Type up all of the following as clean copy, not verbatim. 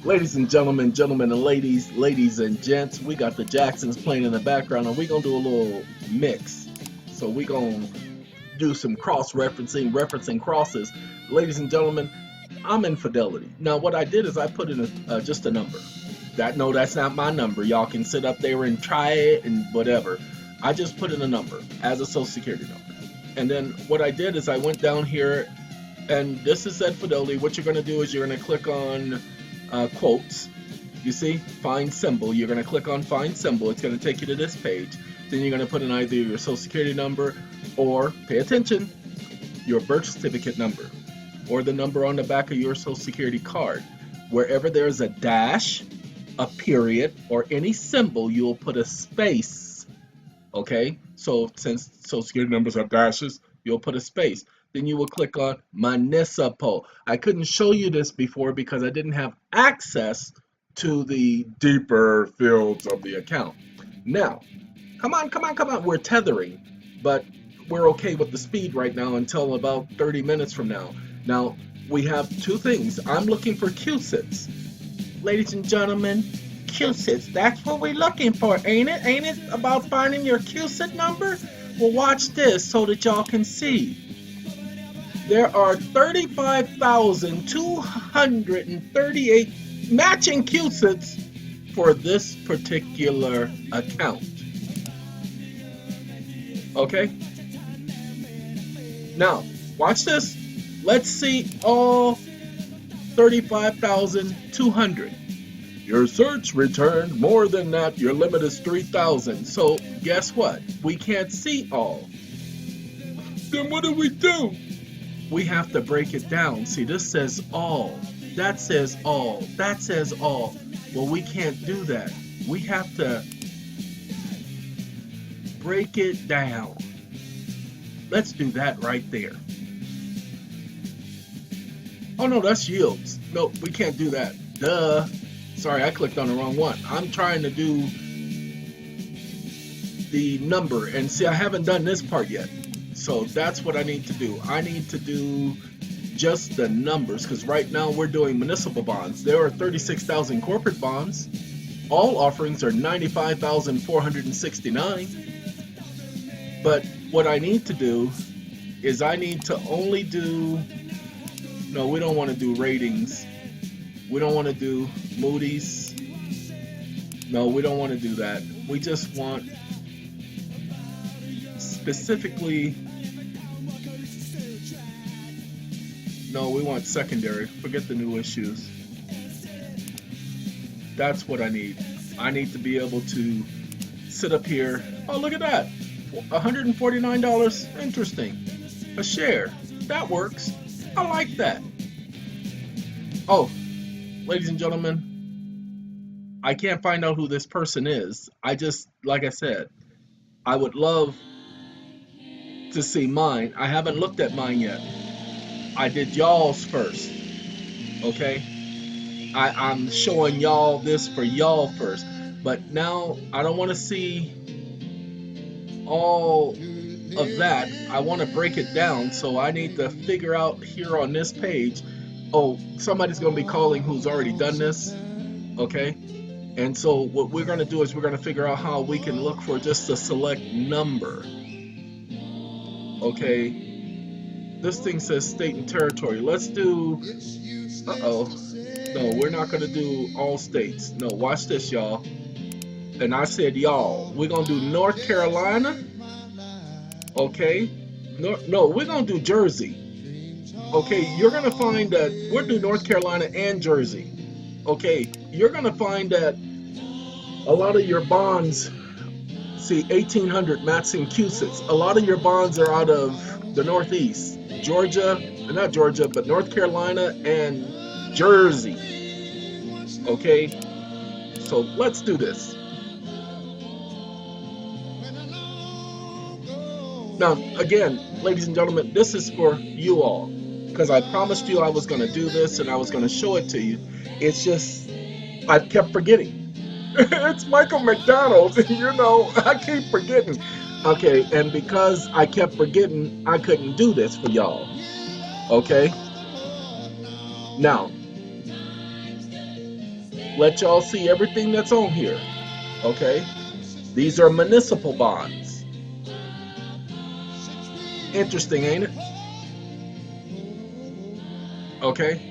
Ladies and gentlemen, gentlemen and ladies, ladies and gents, we got the Jacksons playing in the background, and we're gonna do a little mix. So we're gonna do some referencing crosses. Ladies and gentlemen, I'm infidelity. Now what I did is I put in just a number. That's not my number. Y'all can sit up there and try it and whatever. I just put in a number as a social security number. And then what I did is I went down here, and this is infidelity. What you're gonna do is you're gonna click on quotes. You see, find symbol. You're going to click on find symbol. It's going to take you to this page. Then you're going to put in either your social security number or, pay attention, your birth certificate number or the number on the back of your social security card. Wherever there's a dash, a period, or any symbol, you'll put a space. Okay, so since social security numbers have dashes, you'll put a space. Then you will click on municipal. I couldn't show you this before because I didn't have access to the deeper fields of the account. Now, come on, we're tethering, but we're okay with the speed right now until about 30 minutes from now. Now, we have two things. I'm looking for CUSIPs. Ladies and gentlemen, CUSIPs, that's what we're looking for, ain't it? Ain't it about finding your CUSIP number? Well, watch this so that y'all can see. There are 35,238 matching CUSIPs for this particular account. Okay? Now, watch this. Let's see all 35,200. Your search returned more than that. Your limit is 3,000. So, guess what? We can't see all. Then what do? We have to break it down. See, this says all. That says all. That says all. Well, we can't do that. We have to break it down. Let's do that right there. Oh, no, that's yields. No, we can't do that. Duh. Sorry, I clicked on the wrong one. I'm trying to do the number. And see, I haven't done this part yet. So that's what I need to do. I need to do just the numbers because right now we're doing municipal bonds. There are 36,000 corporate bonds. All offerings are 95,469. But what I need to do is I need to only do, no, we don't want to do ratings. We don't want to do Moody's. No, we don't want to do that. We just want specifically, no, we want secondary. Forget the new issues. That's what I need. I need to be able to sit up here. Oh, look at that. $149. Interesting. A share. That works. I like that. Oh, ladies and gentlemen, I can't find out who this person is. Like I said, I would love to see mine. I haven't looked at mine yet. I did y'all's first. Okay? I'm showing y'all this for y'all first. But now I don't want to see all of that. I want to break it down. So I need to figure out here on this page. Oh, somebody's going to be calling who's already done this. Okay? And so what we're going to do is we're going to figure out how we can look for just a select number. Okay, this thing says state and territory. Let's do, no, we're not going to do all states. No, watch this, y'all. And I said y'all. We're going to do North Carolina. Okay. No, we're going to do Jersey. Okay, you're going to find that we'll do North Carolina and Jersey. Okay, you're going to find that a lot of your bonds, see, 1,800 matching CUSIPs. A lot of your bonds are out of the Northeast. Not Georgia, but North Carolina and Jersey. Okay? So let's do this. Now, again, ladies and gentlemen, this is for you all. Because I promised you I was going to do this and I was going to show it to you. It's just, I've kept forgetting. It's Michael McDonald, I keep forgetting. Okay, and because I kept forgetting, I couldn't do this for y'all. Okay? Now, let y'all see everything that's on here. Okay? These are municipal bonds. Interesting, ain't it? Okay?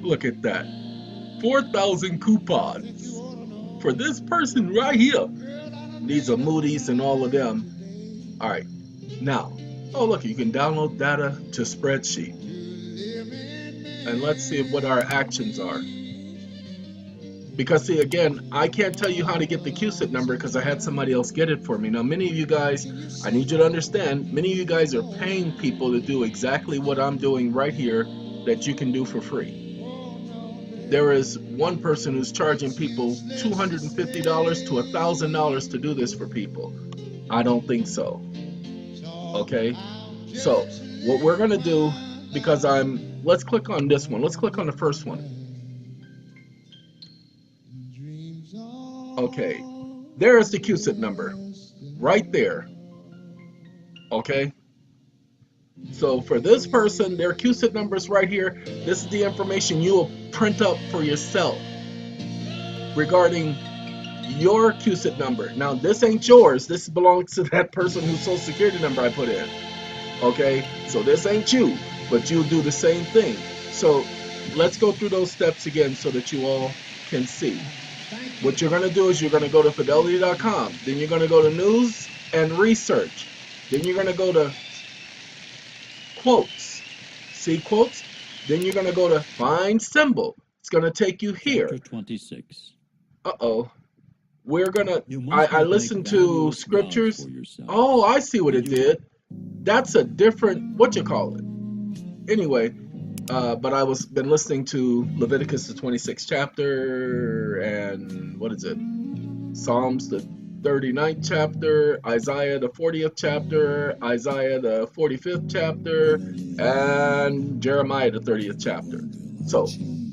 Look at that. 4,000 coupons for this person right here. These are Moody's and all of them. All right. Now, oh look, you can download data to spreadsheet. And let's see what our actions are. Because see, again, I can't tell you how to get the CUSIP number because I had somebody else get it for me. Now, many of you guys, I need you to understand, many of you guys are paying people to do exactly what I'm doing right here that you can do for free. There is one person who's charging people $250 to $1,000 to do this for people. I don't think so. Okay? So, what we're going to do, because let's click on this one. Let's click on the first one. Okay, there is the CUSIP number, right there. Okay, so for this person, their CUSIP number is right here. This is the information you will print up for yourself regarding your CUSIP number. Now, this ain't yours. This belongs to that person whose social security number I put in. Okay, so this ain't you, but you'll do the same thing. So let's go through those steps again so that you all can see. What you're going to do is you're going to go to fidelity.com. Then you're going to go to news and research. Then you're going to go to quotes. See quotes? Then you're going to go to find symbol. It's going to take you here. Chapter 26. Uh-oh. We're going to, I listened to scriptures. Oh, I see what it did. That's a different, what you call it. Anyway, but I was been listening to Leviticus the 26th chapter and what is it? Psalms the 39th chapter, Isaiah the 40th chapter, Isaiah the 45th chapter, and Jeremiah the 30th chapter. So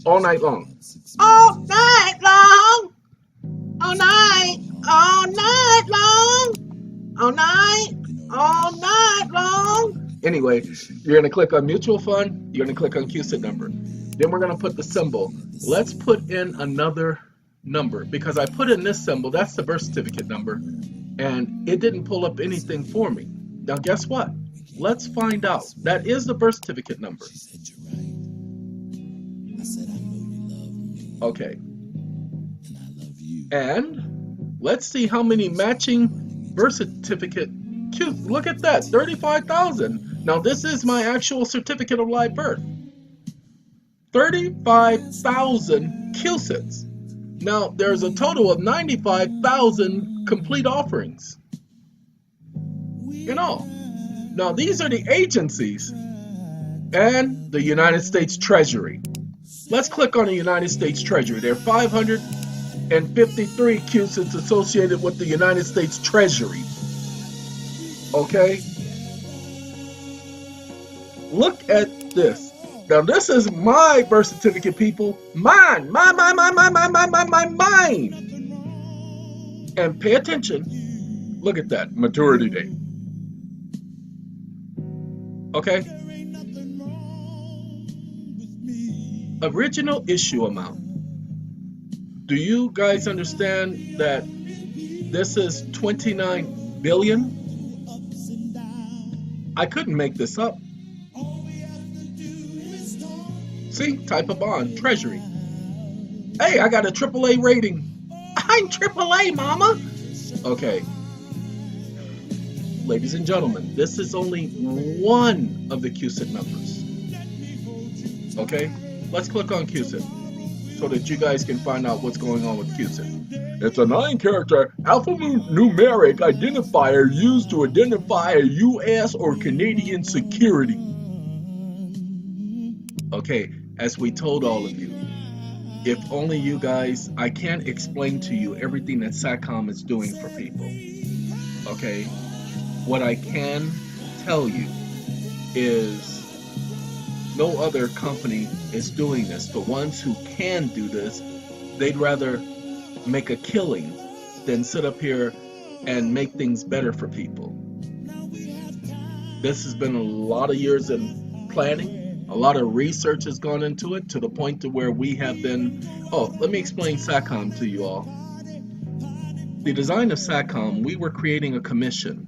all night long. All night long. All night. All night long. All night. All night long. Anyway, you're going to click on mutual fund. You're going to click on CUSIP number. Then we're going to put the symbol. Let's put in another number because I put in this symbol. That's the birth certificate number. And it didn't pull up anything for me. Now, guess what? Let's find out. That is the birth certificate number. Okay. And let's see how many matching birth certificate. Look at that, 35,000. Now this is my actual certificate of live birth. 35,000 CUSIPs. Now there's a total of 95,000 complete offerings. In all. Now these are the agencies and the United States Treasury. Let's click on the United States Treasury. There are 553 CUSIPs associated with the United States Treasury. Okay, look at this. Now this is my birth certificate, people. Mine. And pay attention. Look at that maturity date. Okay. Original issue amount. Do you guys understand that this is 29 billion? I couldn't make this up. See, type of bond, Treasury. Hey, I got a AAA rating. I'm AAA, mama. Okay. Ladies and gentlemen, this is only one of the CUSIP numbers. Okay, let's click on CUSIP so that you guys can find out what's going on with CUSIP. It's a 9-character alphanumeric identifier used to identify a U.S. or Canadian security. Okay, as we told all of you, if only you guys, I can't explain to you everything that SATCOM is doing for people. Okay, what I can tell you is no other company is doing this. The ones who can do this, they'd rather make a killing than sit up here and make things better for people. This has been a lot of years in planning, A lot of research has gone into it to the point to where we have been. Oh, let me explain SATCOM to you all. The design of SATCOM, we were creating a commission.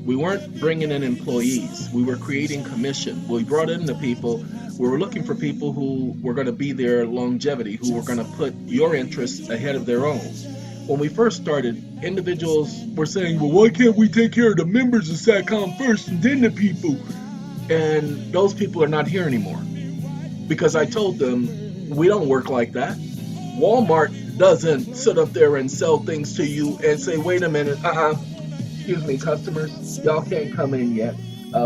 We weren't bringing in employees. We were creating commission. We brought in the people. We were looking for people who were going to be there longevity, who were going to put your interests ahead of their own. When we first started, individuals were saying, well, why can't we take care of the members of SATCOM first and then the people? And those people are not here anymore. Because I told them, we don't work like that. Walmart doesn't sit up there and sell things to you and say, wait a minute, excuse me, customers, y'all can't come in yet.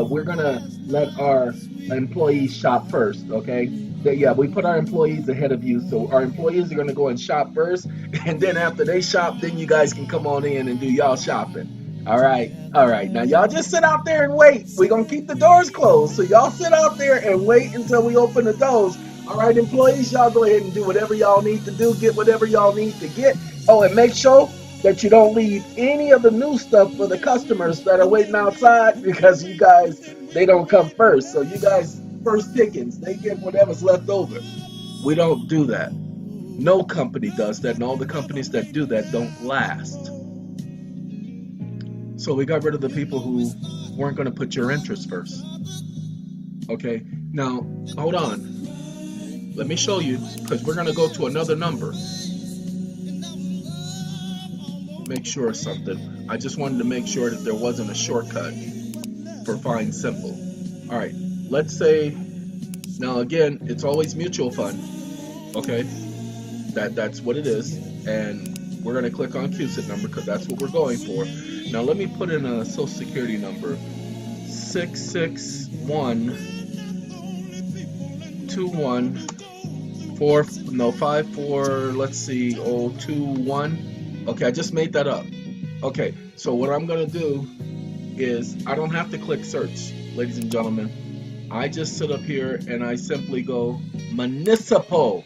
We're gonna let our employees shop first, okay? Yeah, we put our employees ahead of you, so our employees are gonna go and shop first, and then after they shop, then you guys can come on in and do y'all shopping. All right. Now y'all just sit out there and wait. We're gonna keep the doors closed, so y'all sit out there and wait until we open the doors. All right, employees, y'all go ahead and do whatever y'all need to do, get whatever y'all need to get. Oh, and make sure that you don't leave any of the new stuff for the customers that are waiting outside, because you guys, they don't come first. So you guys first pickings, they get whatever's left over. We don't do that. No company does that, and all the companies that do that don't last. So we got rid of the people who weren't going to put your interests first. Okay, now hold on. Let me show you, because we're going to go to another number. Make sure of something. I just wanted to make sure that there wasn't a shortcut for find simple. All right, let's say, now again, it's always mutual fund. Okay, that's what it is. And we're going to click on CUSIP number because that's what we're going for. Now let me put in a social security number, 6612154, let's see, 021. Okay, I just made that up. Okay, so what I'm gonna do is, I don't have to click search, ladies and gentlemen. I just sit up here and I simply go municipal.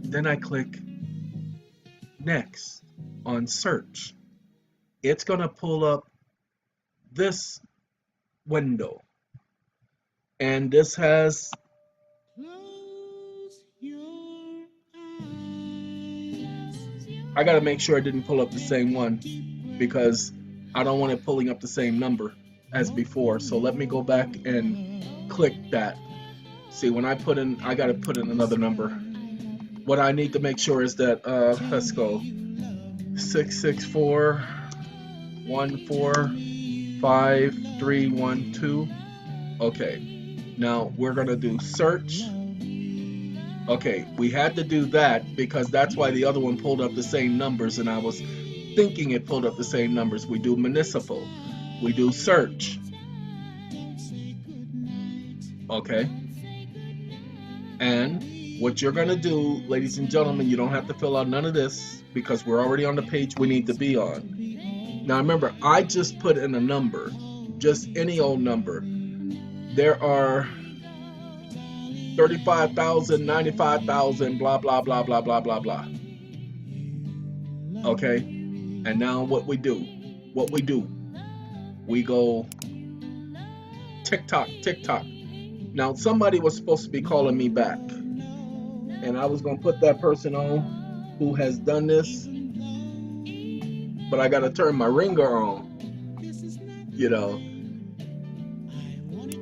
Then I click next on search. It's gonna pull up this window, and this has I gotta make sure I didn't pull up the same one, because I don't want it pulling up the same number as before. So let me go back and click that. See, when I put in, I gotta put in another number. What I need to make sure is that let's go 664145312. Okay, now we're gonna do search. Okay, we had to do that because that's why the other one pulled up the same numbers, and I was thinking it pulled up the same numbers. We do municipal, we do search. Okay, and what you're gonna do, ladies and gentlemen, you don't have to fill out none of this because we're already on the page we need to be on. Now remember, I just put in a number, just any old number. There are 35,000, 95,000, blah, blah, blah, blah, blah, blah, blah. Okay, and now what we do, we go TikTok. Now somebody was supposed to be calling me back, and I was going to put that person on who has done this, but I got to turn my ringer on, you know.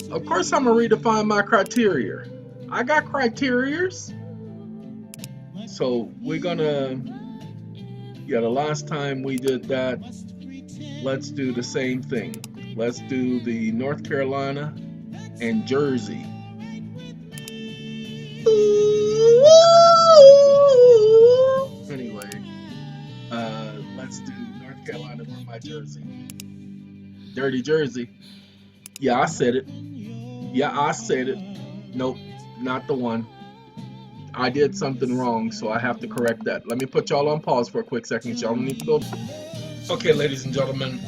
Of course I'm going to redefine my criteria. I got criterias. So we're gonna, the last time we did that, let's do the same thing. Let's do the North Carolina and Jersey. Anyway, let's do North Carolina for my Jersey. Dirty Jersey. Yeah, I said it. Nope. Not the one. I did something wrong, so I have to correct that. Let me put y'all on pause for a quick second. Y'all don't need to go. Okay, ladies and gentlemen,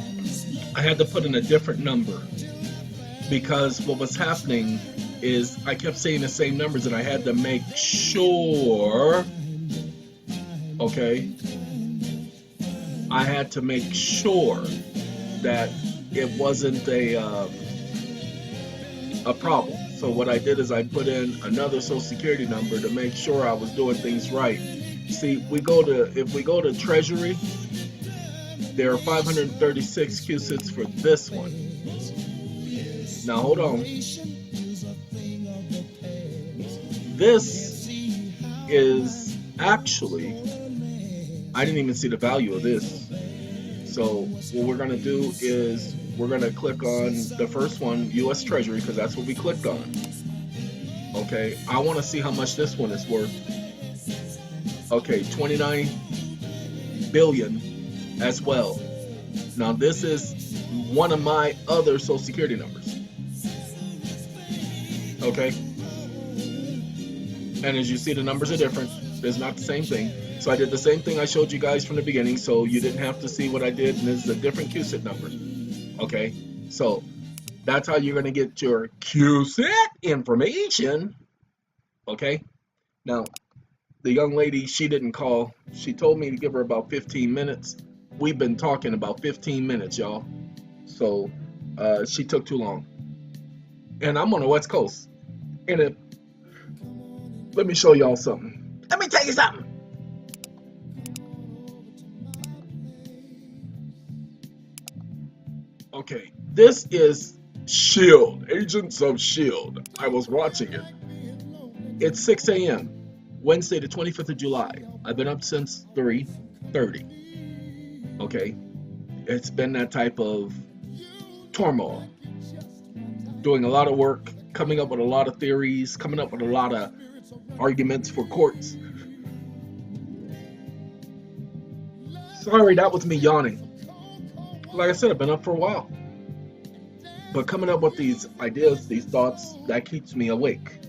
I had to put in a different number because what was happening is I kept saying the same numbers, and I had to make sure. Okay, I had to make sure that it wasn't a problem. So what I did is I put in another social security number to make sure I was doing things right. See, if we go to Treasury, there are 536 QSITs for this one. Now hold on. This is actually, I didn't even see the value of this. So what we're gonna do is we're gonna click on the first one, US Treasury, because that's what we clicked on. Okay, I want to see how much this one is worth. Okay, 29 billion as well. Now this is one of my other social security numbers. Okay, and as you see, the numbers are different. It's not the same thing. So I did the same thing I showed you guys from the beginning, so you didn't have to see what I did, and this is a different QSIT number. Okay, so that's how you're going to get your QSIT information. Okay, now the young lady, she didn't call. She told me to give her about 15 minutes. We've been talking about 15 minutes, y'all. So she took too long. And I'm on the West Coast. And let me show y'all something. Let me tell you something. Okay, this is SHIELD, Agents of SHIELD. I was watching it. It's 6 a.m., Wednesday the 25th of July. I've been up since 3:30. Okay, it's been that type of turmoil. Doing a lot of work, coming up with a lot of theories, coming up with a lot of arguments for courts. Sorry, that was me yawning. Like I said, I've been up for a while. But coming up with these ideas, these thoughts, that keeps me awake.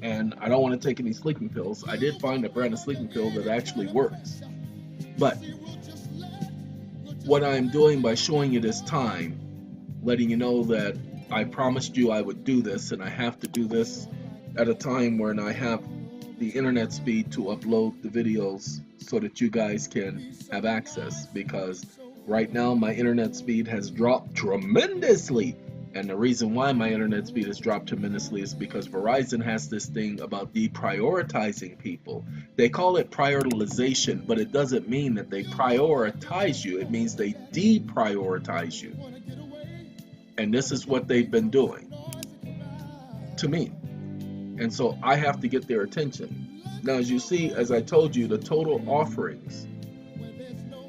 And I don't want to take any sleeping pills. I did find a brand of sleeping pill that actually works. But what I'm doing by showing you this time, letting you know that I promised you I would do this, and I have to do this at a time when I have the internet speed to upload the videos so that you guys can have access, because right now my internet speed has dropped tremendously. And the reason why my internet speed has dropped tremendously is because Verizon has this thing about deprioritizing people. They call it prioritization, but it doesn't mean that they prioritize you. It means they deprioritize you. And this is what they've been doing to me. And so I have to get their attention. Now, as you see, as I told you, the total offerings,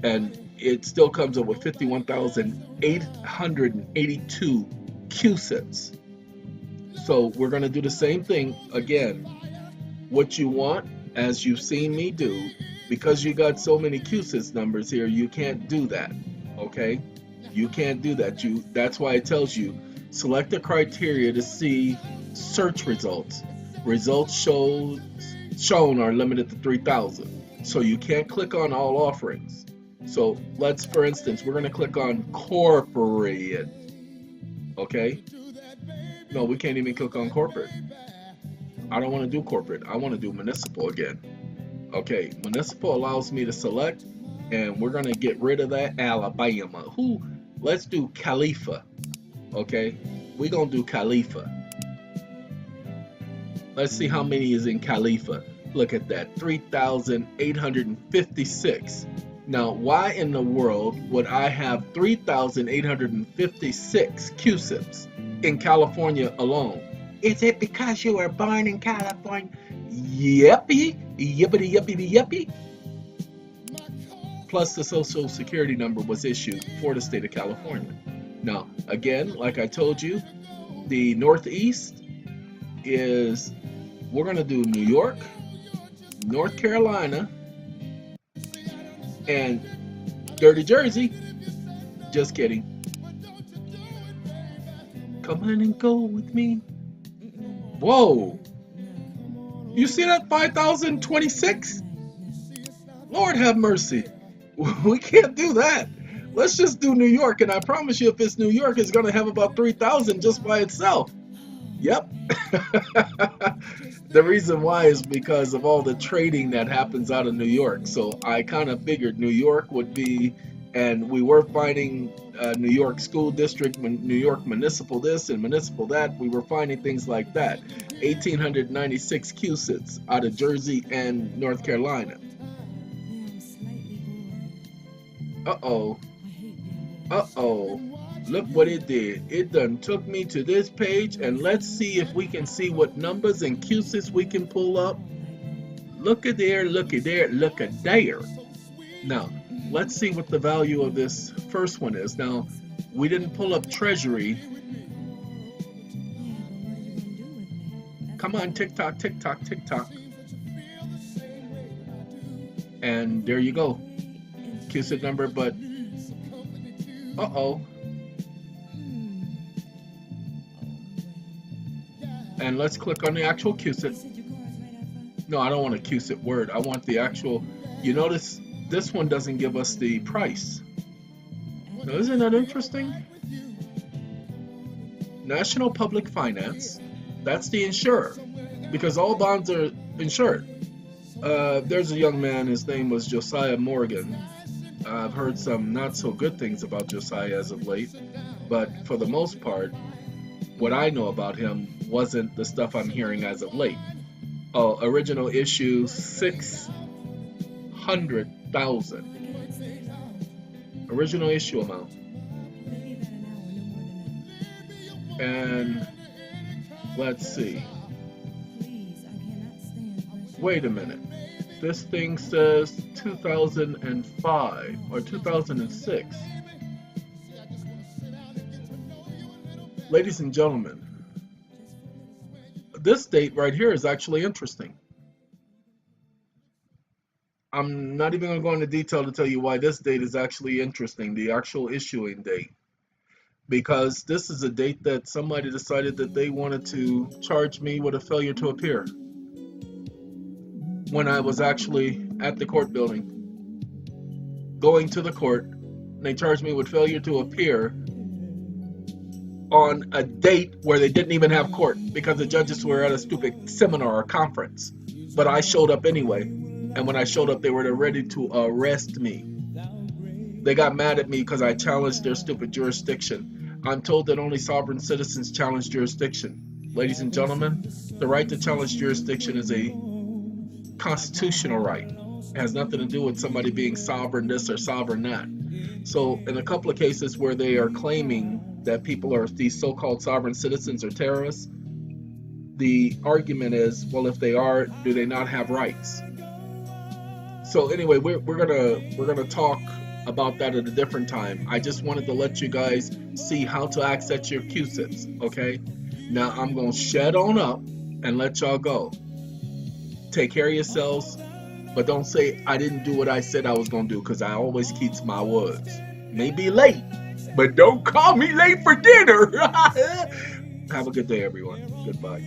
and it still comes up with 51,882 QSIPs. So we're going to do the same thing again. What you want, as you've seen me do, because you got so many QSIPs numbers here, you can't do that. Okay? You can't do that. That's why it tells you select the criteria to see search results. Results shown are limited to 3,000. So you can't click on all offerings. So let's, for instance, we're going to click on corporate. Okay? No, we can't even click on corporate. I don't want to do corporate. I want to do municipal again. Okay, municipal allows me to select, and we're going to get rid of that Alabama. Let's do Khalifa. Okay, we're going to do Khalifa. Let's see how many is in Khalifa. Look at that, 3,856. Now, why in the world would I have 3,856 QSIPs in California alone? Is it because you were born in California? Yippee, yippity, yippity, yippee. Plus the social security number was issued for the state of California. Now, again, like I told you, the Northeast is, we're going to do New York, North Carolina, and Dirty Jersey. Just kidding. Come on and go with me. Whoa. You see that 5,026? Lord have mercy. We can't do that. Let's just do New York, and I promise you if it's New York, it's going to have about 3,000 just by itself. Yep. The reason why is because of all the trading that happens out of New York. So I kind of figured New York would be, and we were finding New York school district, New York municipal this and municipal that. We were finding things like that. 1,896 CUSIPs out of Jersey and North Carolina. Uh-oh. Uh-oh. Look what it did. It done took me to this page, and let's see if we can see what numbers and CUSIPs we can pull up. Look at there, look at there, look at there. Now, let's see what the value of this first one is. Now, we didn't pull up Treasury. Come on, tick-tock, tick-tock, tick-tock. And there you go. CUSIP number, but uh-oh. And let's click on the actual CUSIP. No, I don't want a CUSIP word. I want the actual, you notice this one doesn't give us the price. Now, isn't that interesting? National Public Finance, that's the insurer, because all bonds are insured. There's a young man, his name was Josiah Morgan. I've heard some not so good things about Josiah as of late, but for the most part, what I know about him wasn't the stuff I'm hearing as of late. Oh, original issue 600,000. Original issue amount. And let's see. Wait a minute. This thing says 2005 or 2006. Ladies and gentlemen, this date right here is actually interesting. I'm not even going to go into detail to tell you why this date is actually interesting, the actual issuing date. Because this is a date that somebody decided that they wanted to charge me with a failure to appear when I was actually at the court building, going to the court. They charged me with failure to appear on a date where they didn't even have court because the judges were at a stupid seminar or conference. But I showed up anyway, and when I showed up, they were ready to arrest me. They got mad at me because I challenged their stupid jurisdiction. I'm told that only sovereign citizens challenge jurisdiction. Ladies and gentlemen, the right to challenge jurisdiction is a constitutional right. It has nothing to do with somebody being sovereign this or sovereign that. So in a couple of cases where they are claiming that people are these so-called sovereign citizens or terrorists, the argument is, well, if they are, do they not have rights? So anyway, we're gonna talk about that at a different time. I just wanted to let you guys see how to access your CUSIPs, okay? Now I'm gonna shut on up and let y'all go. Take care of yourselves, but don't say I didn't do what I said I was gonna do, because I always keep my words. May be late, but don't call me late for dinner. Have a good day, everyone. Goodbye.